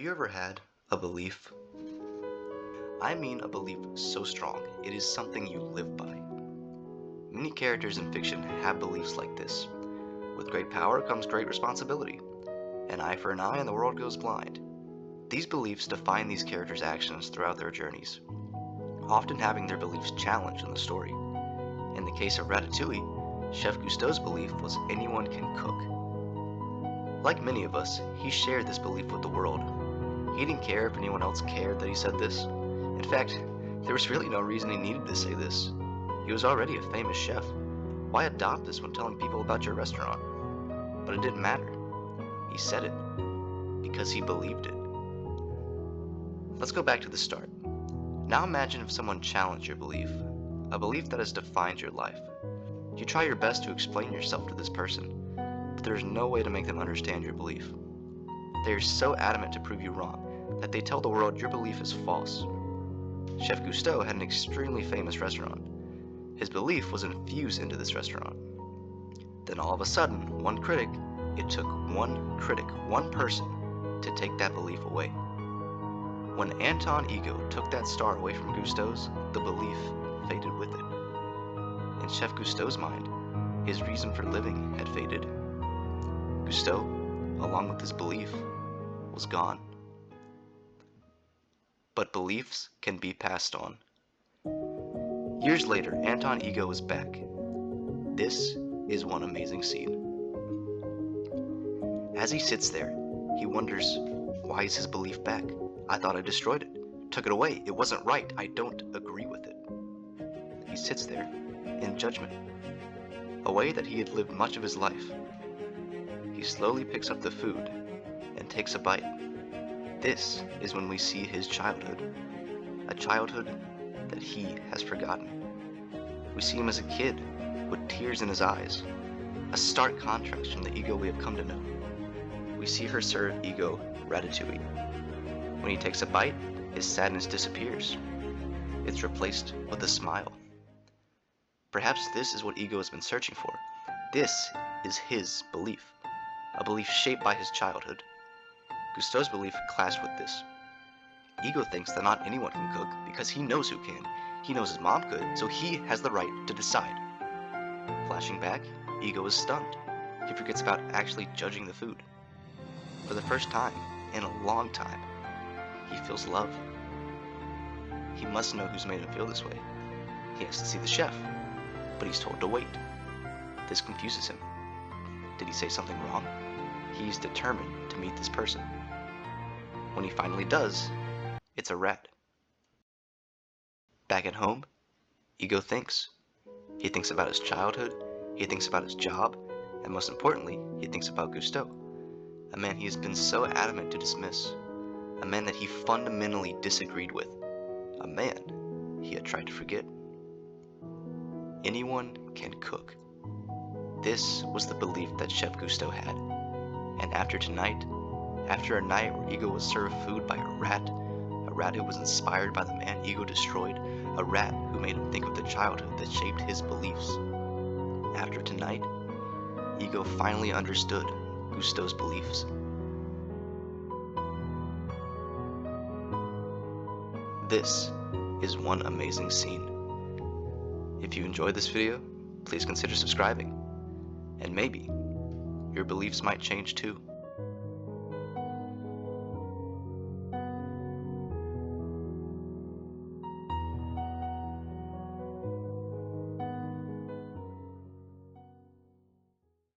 you ever had a belief? I mean a belief so strong it is something you live by. Many characters in fiction have beliefs like this. With great power comes great responsibility. An eye for an eye and the world goes blind. These beliefs define these characters' actions throughout their journeys, often having their beliefs challenged in the story. In the case of Ratatouille, Chef Cousteau's belief was anyone can cook. Like many of us, he shared this belief with the world. He didn't care if anyone else cared that he said this. In fact, there was really no reason he needed to say this. He was already a famous chef. Why adopt this when telling people about your restaurant? But it didn't matter. He said it because he believed it. Let's go back to the start. Now imagine if someone challenged your belief, a belief that has defined your life. You try your best to explain yourself to this person, but there's no way to make them understand your belief. They are so adamant to prove you wrong that they tell the world your belief is false. Chef Cousteau had an extremely famous restaurant. His belief was infused into this restaurant. Then all of a sudden, it took one person, to take that belief away. When Anton Ego took that star away from Cousteau's, the belief faded with it. In Chef Cousteau's mind, his reason for living had faded. Cousteau, along with his belief, was gone. But beliefs can be passed on. Years later, Anton Ego is back. This is one amazing scene. As he sits there, he wonders, why is his belief back? I thought I destroyed it. Took it away. It wasn't right. I don't agree with it. He sits there in judgment, a way that he had lived much of his life. He slowly picks up the food and takes a bite. This is when we see his childhood, a childhood that he has forgotten. We see him as a kid with tears in his eyes, a stark contrast from the Ego we have come to know. We see her serve Ego ratatouille. When he takes a bite, his sadness disappears. It's replaced with a smile. Perhaps this is what Ego has been searching for. This is his belief, a belief shaped by his childhood. Cousteau's belief clashed with this. Ego thinks that not anyone can cook because he knows who can. He knows his mom could, so he has the right to decide. Flashing back, Ego is stunned. He forgets about actually judging the food. For the first time in a long time, he feels love. He must know who's made him feel this way. He has to see the chef, but he's told to wait. This confuses him. Did he say something wrong? He's determined to meet this person. When he finally does, it's a rat. Back at home, Ego thinks. He thinks about his childhood, he thinks about his job, and most importantly, he thinks about Cousteau, a man he has been so adamant to dismiss, a man that he fundamentally disagreed with, a man he had tried to forget. Anyone can cook. This was the belief that Chef Cousteau had. And after tonight, after a night where Ego was served food by a rat who was inspired by the man Ego destroyed, a rat who made him think of the childhood that shaped his beliefs. After tonight, Ego finally understood Cousteau's beliefs. This is one amazing scene. If you enjoyed this video, please consider subscribing, and maybe your beliefs might change too.